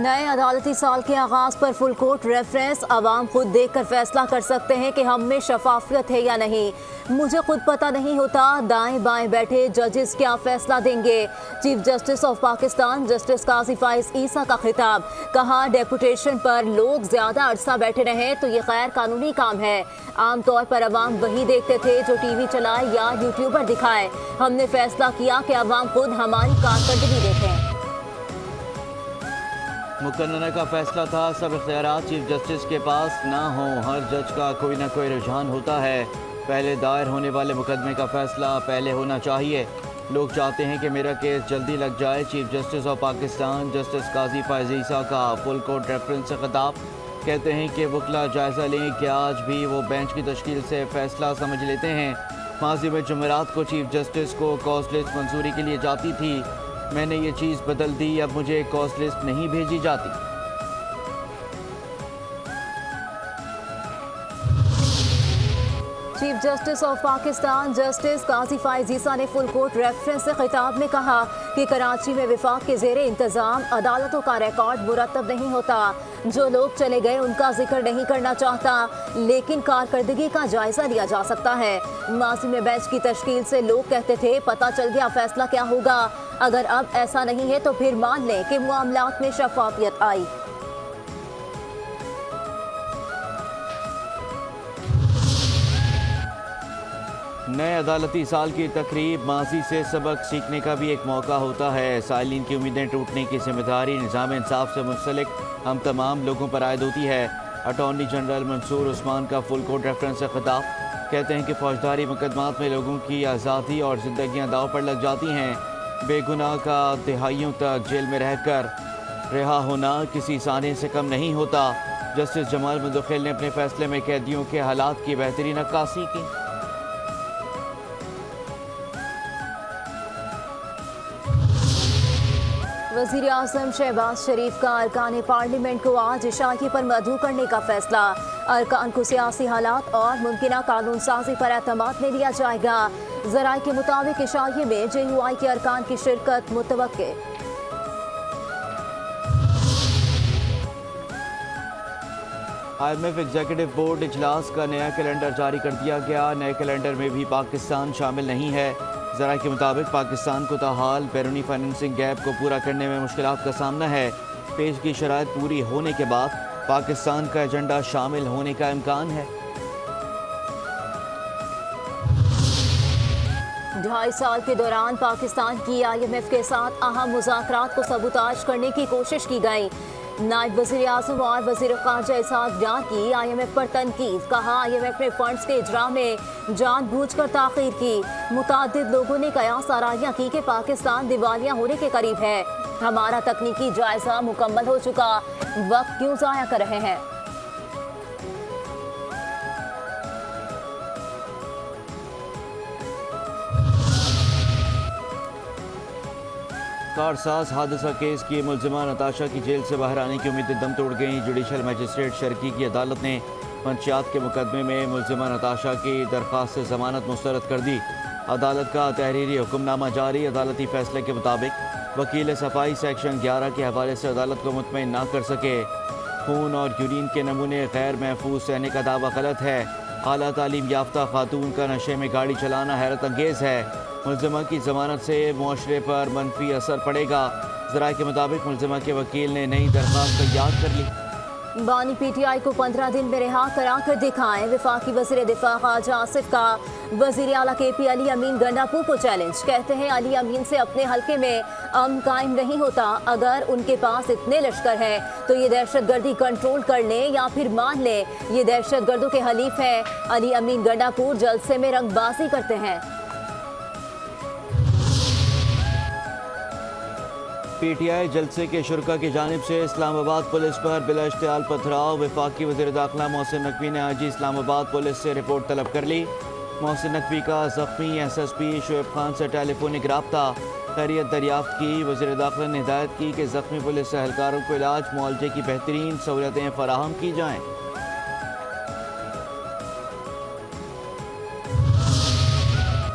नए अदालती साल के आगाज पर फुल कोर्ट रेफरेंस। अवाम खुद देख कर फैसला कर सकते हैं कि हम में शफाफियत है या नहीं। मुझे खुद पता नहीं होता दाएं बाएं बैठे जजेस क्या फैसला देंगे। Chief justice of Pakistan justice Qazi Faez Isa का खिताब। कहा डेपुटेशन पर लोग ज्यादा अरसा बैठे रहें तो ये गैर कानूनी काम है। आमतौर पर अवाम वही देखते थे जो टीवी चलाए या यूट्यूबर दिखाए। हमने फैसला किया कि अवाम खुद हमारी कारकर्दगी देखें। मुकर्रर का फैसला था, सब इख्तियारात चीफ जस्टिस के पास ना हो। हर जज का कोई ना कोई रुझान होता है। पहले दायर होने वाले मुकदमे का फैसला पहले होना चाहिए। लोग चाहते हैं कि मेरा केस जल्दी लग जाए। Chief justice of Pakistan justice Qazi Faez Isa का फुल कोर्ट रेफरेंस से खिताब। कहते हैं कि वकला जायज़ा लें कि आज भी वो बेंच की तश्कील से फैसला समझ लेते हैं। माजी में जुमेरात को चीफ जस्टिस को कॉज लिस्ट मंजूरी के लिए जाती थी। मैंने ये चीज़ बदल दी, अब मुझे कॉज लिस्ट नहीं भेजी जाती। Chief justice of Pakistan justice Qazi Faez Isa ने फुल कोर्ट रेफरेंस से खिताब में कहा कि कराची में विफाक के ज़ेरे इंतज़ाम अदालतों का रिकॉर्ड मुरतब नहीं होता। जो लोग चले गए उनका जिक्र नहीं करना चाहता, लेकिन कारकर्दगी का जायजा लिया जा सकता है। माजी में बेंच की तश्कील से लोग कहते थे पता चल गया फैसला क्या होगा। अगर अब ऐसा नहीं है तो फिर मान लें कि मामलात में शफाफियत आई। नए अदालती साल की तकरीब माजी से सबक सीखने का भी एक मौका होता है। साइलिन की उम्मीदें टूटने की जिम्मेदारी निज़ाम इंसाफ से मुंसलिक हम तमाम लोगों पर आयद होती है। अटॉर्नी जनरल मंसूर उस्मान का फुल कोर्ट रेफरेंस से खिताब। कहते हैं कि फौजदारी मुकदमात में लोगों की आज़ादी और ज़िंदगियाँ दाव पर लग जाती हैं। बेगुनाह का दिहाइयों तक जेल में रहकर रिहा होना किसी साने से कम नहीं होता। जस्टिस जमाल मुदखिल ने अपने फैसले में कैदियों के हालात की बेहतरीन अक्कासी की। वज़ीर आज़म शहबाज शरीफ का अरकान पार्लियामेंट को आज इशाइये पर मदऊ करने का फैसला। अरकान को सियासी हालात और मुमकिन कानून साजी पर एतमाद में लिया जाएगा। ज़राए के मुताबिक इशाइये में JUI के अरकान की शिरकत मुतवक्के। IMF एग्जीक्यूटिव बोर्ड इजलास का नया कैलेंडर जारी कर दिया गया। नए कैलेंडर में भी पाकिस्तान शामिल नहीं है। ज़राए के मुताबिक पाकिस्तान को ताहाल बैरूनी फाइनेंसिंग गैप को पूरा करने में मुश्किलात का सामना है। पेश की शराइत पूरी होने के बाद पाकिस्तान का एजेंडा शामिल होने का इम्कान है। 2.5 साल के दौरान पाकिस्तान की IMF के साथ अहम मुज़ाकरात को सबूताज करने की कोशिश की गई। नायब वज़ीर आज़म और वज़ीर ख़ारजा इसहाक़ डार की IMF पर तनकीद। कहा IMF ने फंड्स के इजरा में जानबूझकर ताख़ीर की। मुताद्दिद लोगों ने कयास आराइयाँ की कि पाकिस्तान दिवालिया होने के करीब है। हमारा तकनीकी जायजा मुकम्मल हो चुका, वक्त क्यों ज़ाया कर रहे हैं। कारसाज हादसा केस की मुलजिमा नताशा की जेल से बाहर आने की उम्मीदें दम तोड़ गईं। जुडिशल मजिस्ट्रेट शर्की की अदालत ने मंशियात के मुकदमे में मुलजिमा नताशा की दरख्वास्त से जमानत मुस्तरद कर दी। अदालत का तहरीरी हुक्मनामा जारी। अदालती फैसले के मुताबिक वकील सफाई सेक्शन 11 के हवाले से अदालत को मुतमईन ना कर सके। खून और यूरिन के नमूने गैर महफूज रहने का दावा गलत है। आला तालीम याफ्ता खातून का नशे में गाड़ी चलाना हैरत अंगेज़ है। मुलजिमा की जमानत से मुआशरे पर मनफी असर पड़ेगा। ज़राए के मुताबिक मुलजिमा के वकील ने नई दरख्वास्त तैयार कर ली। बानी PTI को 15 दिन में रिहा करा कर दिखाएं। वफाकी वज़ीर दिफा ख्वाजा आसिफ का वज़ीर आला KP अली अमीन गंडापुर को चैलेंज। कहते हैं अली अमीन से अपने हल्के में अमन कायम नहीं होता। अगर उनके पास इतने लश्कर हैं तो ये दहशतगर्दी कंट्रोल कर लें या फिर मान लें ये दहशतगर्दों के हलीफ हैं। अली अमीन गंडापुर जलसे में रंगबाजी करते हैं। PTI जलसे के शुरका की जानिब से इस्लामाबाद पुलिस पर बिला इश्तियाल पथराव। वफाकी वज़ीर दाखिला मोहसिन नकवी ने आज इस्लामाबाद पुलिस से रिपोर्ट तलब कर ली। मोहसिन नकवी का ज़ख्मी SSP शुएब खान से टेलीफोनिक रब्ता। खैरियत दरियाफ्त की। वज़ीर दाखिला ने हिदायत की कि ज़ख्मी पुलिस एहलकारों को इलाज मुआवजे की बेहतरीन सहूलतें फ़राहम की जाएँ।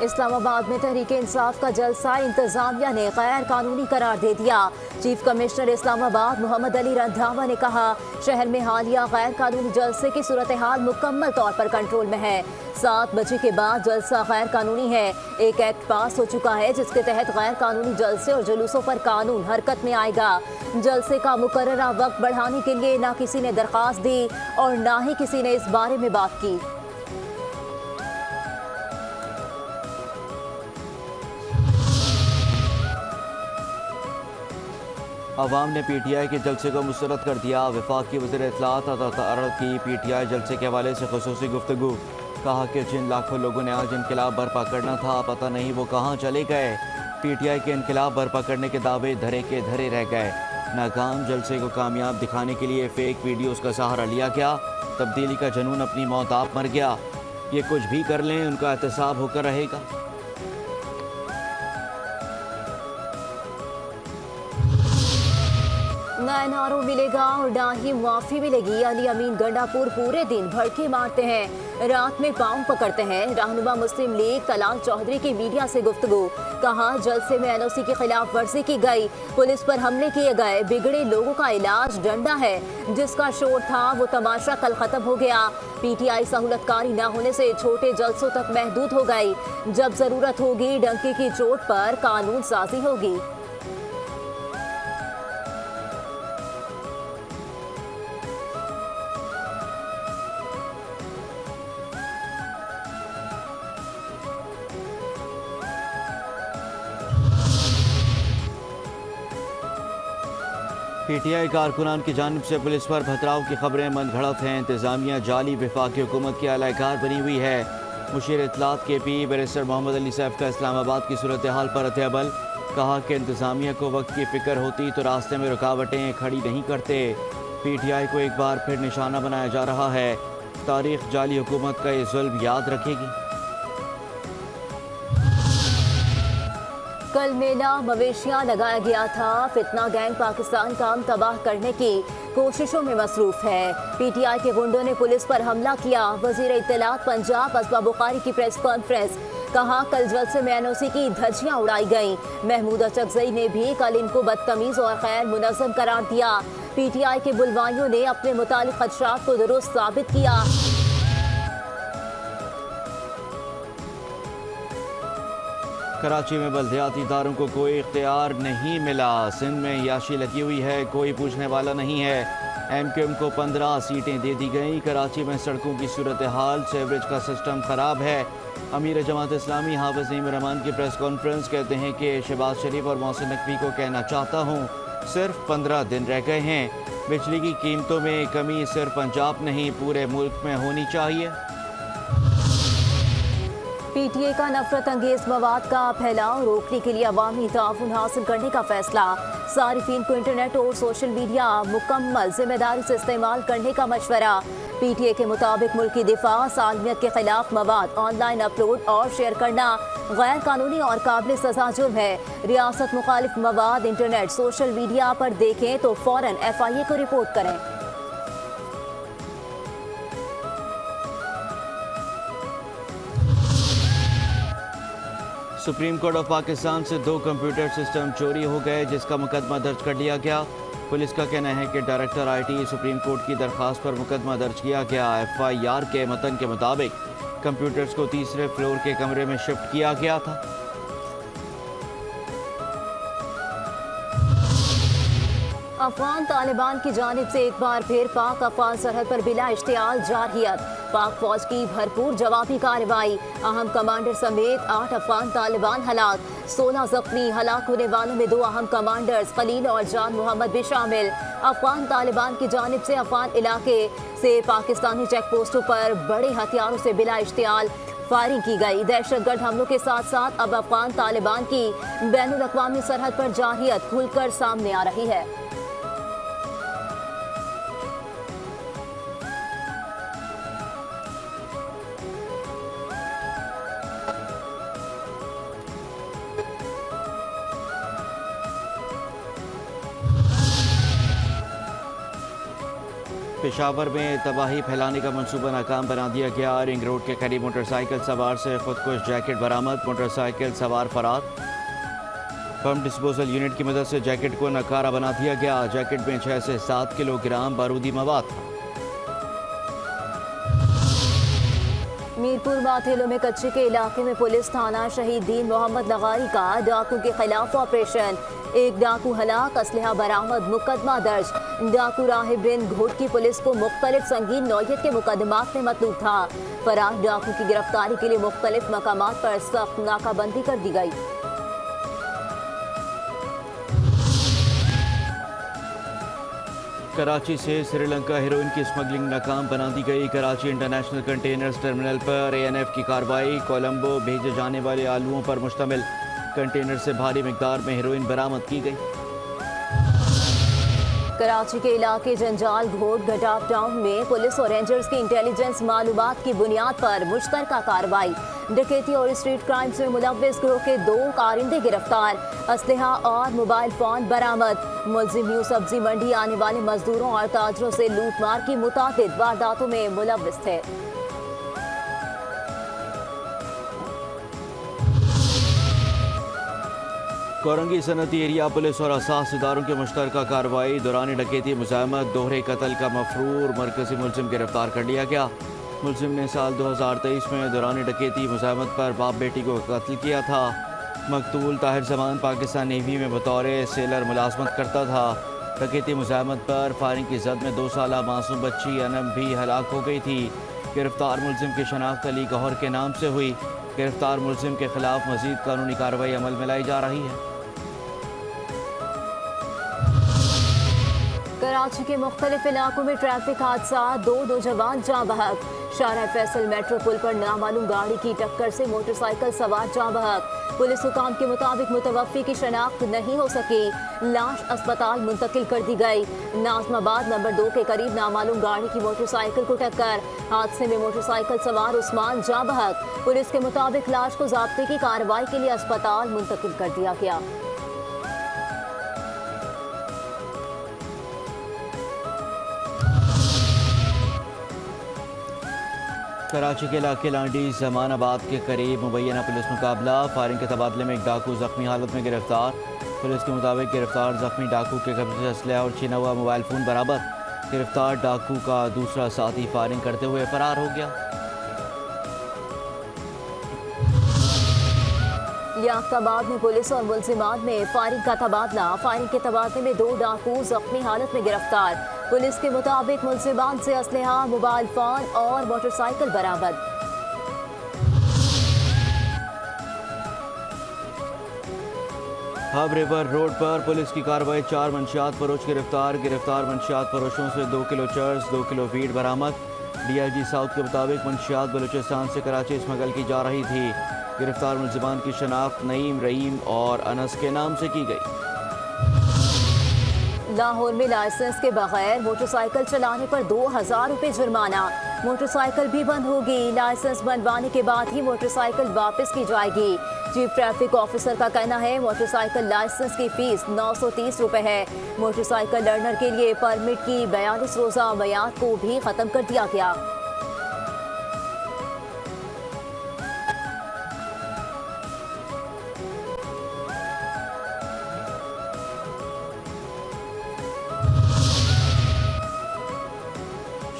इस्लामाबाद में तहरीके इंसाफ का जलसा इंतजामिया ने गैर कानूनी करार दे दिया। चीफ कमिश्नर इस्लामाबाद मोहम्मद अली रंधावा ने कहा, शहर में हालिया गैर कानूनी जलसे की सूरत हाल मुकम्मल तौर पर कंट्रोल में है। 7 बजे के बाद जलसा गैर कानूनी है। एक एक्ट पास हो चुका है जिसके तहत गैर कानूनी जलसे और जुलूसों पर कानून हरकत में आएगा। जलसे का मुकर्ररा वक्त बढ़ाने के लिए ना किसी ने दरखास्त दी और ना ही किसी ने इस बारे में बात की। अवाम ने पीटीआई के जलसे को मुस्तरद कर दिया। वफाकी वज़ीर इत्तलात अता की पीटीआई जलसे के हवाले से ख़ुसूसी गुफ्तगू। कहा कि जिन लाखों लोगों ने आज इनकलाब बर्पा करना था, पता नहीं वो कहाँ चले गए। पीटीआई के इनकलाब बर्पा करने के दावे धरे के धरे रह गए। नाकाम जलसे को कामयाब दिखाने के लिए फेक वीडियोस का सहारा लिया गया। तब्दीली का जुनून अपनी मौत आप मर गया। ये कुछ भी कर लें, उनका एहतसाब होकर रहेगा। ना एनआरओ मिलेगा और ना ही मुआफी मिलेगी। अली अमीन गंडापुर पूरे दिन भड़के मारते हैं, रात में पाँव पकड़ते हैं। रहनुमा मुस्लिम लीग तलाल चौधरी की मीडिया से गुफ्तगू। कहा, जलसे में एनओसी की खिलाफ वर्जी की गई, पुलिस पर हमले किए गए। बिगड़े लोगों का इलाज डंडा है। जिसका शोर था वो तमाशा कल खत्म हो गया। पीटीआई सहूलतकारी न होने से छोटे जलसों तक महदूद हो गई। जब जरूरत होगी डंके की चोट पर कानून साजी होगी। पीटीआई कारकुनान की जानिब से पुलिस पर भतराव की खबरें मनगढ़ंत हैं। इंतजामिया जाली वफाकी हुकूमत की आलाकार बनी हुई है। मुशीर इत्तलात के पी बैरिस्टर मोहम्मद अली सैफ का इस्लामाबाद की सूरत हाल पर रद्द-ए-अमल। कहा कि इंतजामिया को वक्त की फिक्र होती तो रास्ते में रुकावटें खड़ी नहीं करते। पीटीआई को एक बार फिर निशाना बनाया जा रहा है। तारीख जाली हुकूमत का ये जुल्म याद रखेगी। कल मेला मवेशियां लगाया गया था। फितना गैंग पाकिस्तान काम तबाह करने की कोशिशों में मसरूफ है। पीटीआई के गुंडों ने पुलिस पर हमला किया। वजीर इत्तलात पंजाब असबा बुखारी की प्रेस कॉन्फ्रेंस। कहा, कल जलसे में एनओसी की धज्जियां उड़ाई गईं। महमूद अचकजई ने भी कल इनको बदतमीज और गैर मुनज़्ज़म करार दिया। पीटीआई के बुलवाइयों ने अपने मुतालिक खदशात को दुरुस्त साबित किया। कराची में बल्दियाती इदारों को कोई इख्तियार नहीं मिला। सिंध में याशी लगी हुई है, कोई पूछने वाला नहीं है। एमक्यूएम को 15 सीटें दे दी गईं। कराची में सड़कों की सूरत हाल, सेवरेज का सिस्टम ख़राब है। अमीर जमात इस्लामी हाफिज़ नईम रहमान की प्रेस कॉन्फ्रेंस। कहते हैं कि शहबाज शरीफ और मोहसिन नकवी को कहना चाहता हूँ, सिर्फ 15 दिन रह गए हैं। बिजली की कीमतों में कमी सिर्फ पंजाब नहीं पूरे मुल्क में होनी चाहिए। पीटीए का नफरत अंगेज मवाद का फैलाव रोकने के लिए अवामी ताउन हासिल करने का फैसला। सारिफीन को इंटरनेट और सोशल मीडिया मुकम्मल जिम्मेदारी से इस्तेमाल करने का मशवरा। पीटीए के मुताबिक मुल्की दिफा, सालमियत के खिलाफ मवाद ऑनलाइन अपलोड और शेयर करना गैर कानूनी और काबिल सजा जुर्म है। रियासत मुखालिफ मवाद इंटरनेट सोशल मीडिया पर देखें तो फौरन FIA को रिपोर्ट करें। सुप्रीम कोर्ट ऑफ पाकिस्तान से 2 कंप्यूटर सिस्टम चोरी हो गए, जिसका मुकदमा दर्ज कर लिया गया। पुलिस का कहना है कि डायरेक्टर IT सुप्रीम कोर्ट की दरख्वास्त पर मुकदमा दर्ज किया गया। FIR के मतन के मुताबिक कंप्यूटर्स को तीसरे फ्लोर के कमरे में शिफ्ट किया गया था। अफगान तालिबान की जानिब से एक बार फिर पाक अफगान सरहद पर बिला इश्तियाल जारहियत। पाक फौज की भरपूर जवाबी कार्रवाई। अहम कमांडर समेत 8 अफगान तालिबान हलाक, 16 जख्मी। हलाक होने वालों में 2 अहम कमांडर्स खलील और जान मोहम्मद भी शामिल। अफगान तालिबान की जानिब से अफगान इलाके से पाकिस्तानी चेक पोस्टों पर बड़े हथियारों से बिला इश्तियाल फायरिंग की गई। दहशतगर्द हमलों के साथ साथ अब अफगान तालिबान की बैनुल अक़वामी सरहद पर जारहियत खुलकर सामने आ रही है। पेशावर में तबाही फैलाने का मंसूबा नाकाम बना दिया गया। रिंग रोड के करीब मोटरसाइकिल सवार से खुदकुश जैकेट बरामद, मोटरसाइकिल सवार फरार। बम डिस्पोजल यूनिट की मदद से जैकेट को नकारा बना दिया गया। जैकेट में 6 से 7 किलोग्राम बारूदी मवाद था। मीरपुर माथेलो में कच्चे के इलाके में पुलिस थाना शहीद दीन मोहम्मद लगारी का डाकू के खिलाफ ऑपरेशन। एक डाकू हलाक, असलहा बरामद, मुकदमा दर्ज। डाकू राहिबिन घोट की पुलिस को मुख्तलिफ संगीन नौयत के मुकदमात में मतलूब था। फरार डाकू की गिरफ्तारी के लिए मुख्तलिफ मकामात पर सख्त नाकाबंदी कर दी गई। कराची से श्रीलंका हेरोइन की स्मगलिंग नाकाम बना दी गई। कराची इंटरनेशनल कंटेनर्स टर्मिनल पर ANF की कार्रवाई। कोलंबो भेजे जाने वाले आलुओं पर मुश्तमिल कंटेनर से भारी मिकदार में हेरोइन बरामद की गई। कराची के इलाके जंजाल घोट घटाव टाउन में पुलिस और रेंजर्स की इंटेलिजेंस मालूमात की बुनियाद पर मुश्तरका कार्रवाई। डकैती और स्ट्रीट क्राइम्स में मुलव्विस ग्रोह के 2 कारिंदे गिरफ्तार। असलहा और मोबाइल फोन बरामद। मुलजिम न्यू सब्जी मंडी आने वाले मजदूरों और ताजरों से लूटमार की मुतादिद वारदातों में मुलव्विस थे। कोरंगी सनती एरिया पुलिस और असास इदारों की मुश्तरका कार्रवाई। दौरान डकैती मुज़ाहमत दोहरे कत्ल का मफरूर मरकजी मुलजिम गिरफ्तार कर लिया गया। मुलजिम ने साल 2023 में दौरान डकैती मुज़ाहमत पर बाप बेटी को कत्ल किया था। मकतूल ताहिर जमान पाकिस्तान नेवी में बतौर सेलर मुलाजमत करता था। डकैती मुज़ाहमत पर फायरिंग की जद में 2 साला मासूम बच्ची अनम भी हलाक हो गई थी। गिरफ्तार मुलजिम की शनाख्त अली गौहर के नाम से हुई। गिरफ्तार मुलजिम के खिलाफ मजीद कानूनी कार्रवाई अमल में लाई जा रही है। कराची के मुख्तलिफ इलाकों में ट्रैफिक हादसा, 2 नौजवान जाँ बहक। शाहरा फैसल मेट्रो पुल पर नामालूम गाड़ी की टक्कर से मोटरसाइकिल सवार जाँ बहक। पुलिस हुकाम के मुताबिक मुतवफ़्फ़ी की शनाख्त नहीं हो सकी। लाश अस्पताल मुंतकिल कर दी गई। नाज़माबाद नंबर 2 के करीब नामालूम गाड़ी की मोटरसाइकिल को टक्कर। हादसे में मोटरसाइकिल सवार उस्मान जाँ बहक। पुलिस के मुताबिक लाश को ज़ाब्ते की कार्रवाई के लिए अस्पताल मुंतकिल कर दिया गया। कराची के इलाके लांडी जमानाबाद के करीब मुबैना पुलिस मुकाबला। फायरिंग के तबादले में एक डाकू जख्मी हालत में गिरफ्तार। पुलिस के मुताबिक गिरफ्तार जख्मी डाकू के कब्जे से असलहा और छीना हुआ मोबाइल फ़ोन बरामद। गिरफ्तार डाकू का दूसरा साथी फायरिंग करते हुए फरार हो गया। लियाकताबाद में पुलिस और मुलजिमात में फायरिंग का तबादला। फायरिंग के तबादले में 2 डाकू जख्मी हालत में गिरफ्तार। पुलिस के मुताबिक मुलजिमात से असलहा, मोबाइल फोन और मोटरसाइकिल बरामद। हब रिवर रोड पर पुलिस की कार्रवाई। 4 मंशियात फरोश गिरफ्तार। गिरफ्तार मंशियात फरोशों से 2 किलो चर्स, 2 किलो वीड बरामद। DIG साउथ के मुताबिक मंशियात बलूचिस्तान से कराची स्मगल की जा रही थी। गिरफ्तार मुलजिमान की शनाख्त नईम, रहीम और अनस के नाम से की गई। लाहौर में लाइसेंस के बगैर मोटरसाइकिल चलाने पर 2000 रुपये जुर्माना। मोटरसाइकिल भी बंद होगी। लाइसेंस बनवाने के बाद ही मोटरसाइकिल वापस की जाएगी। चीफ ट्रैफिक ऑफिसर का कहना है मोटरसाइकिल लाइसेंस की फीस 930 रुपये है। मोटरसाइकिल लर्नर के लिए परमिट की 42 रोज़ा मियाद को भी ख़त्म कर दिया गया।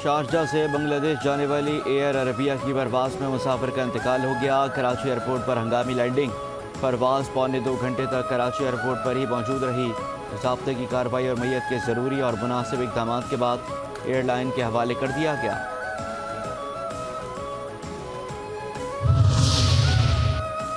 शारजाह से बांग्लादेश जाने वाली एयर अरबिया की परवाज़ में मुसाफिर का इंतकाल हो गया। कराची एयरपोर्ट पर हंगामी लैंडिंग। परवाज़ पौने 2 घंटे तक कराची एयरपोर्ट पर ही मौजूद रही। ज़ाब्ते की कार्रवाई और मैयत के ज़रूरी और मुनासिब इक़दाम के बाद एयरलाइन के हवाले कर दिया गया।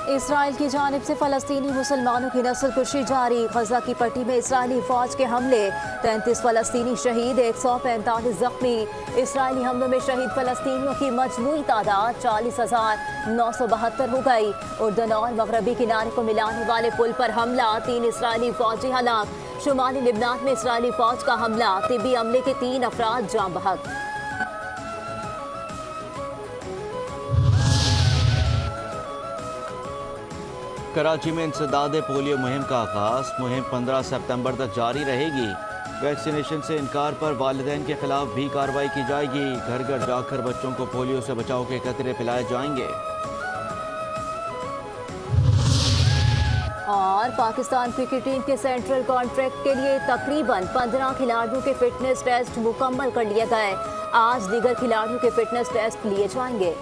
इसराइल की जानिब से फ़लस्तीनी मुसलमानों की नस्ल कुशी जारी। गजा की पट्टी में इसराइली फ़ौज के हमले, 33 फ़लस्तीनी शहीद, 145 जख्मी। इसराइली हमलों में शहीद फ़लस्तीनियों की मजमूई तादाद 40,972 हो गई। उर्दन और मगरबी किनारे को मिलाने वाले पुल पर हमला, 3 इसराइली फ़ौजी हलाक। शुमाली लिबनान में इसराइली फ़ौज का हमला, तिब्बी अमले के 3 अफराद जाँ बहक। कराची में इंसदाद पोलियो मुहिम का आगाज। मुहिम 15 सितंबर तक जारी रहेगी। वैक्सीनेशन से इनकार पर वालिदैन के खिलाफ भी कार्रवाई की जाएगी। घर घर जाकर बच्चों को पोलियो से बचाव के कतरे पिलाए जाएंगे। और पाकिस्तान क्रिकेट टीम के सेंट्रल कॉन्ट्रैक्ट के लिए तकरीबन 15 खिलाड़ियों के फिटनेस टेस्ट मुकम्मल कर लिए गए। आज दीगर खिलाड़ियों के फिटनेस टेस्ट लिए जाएंगे।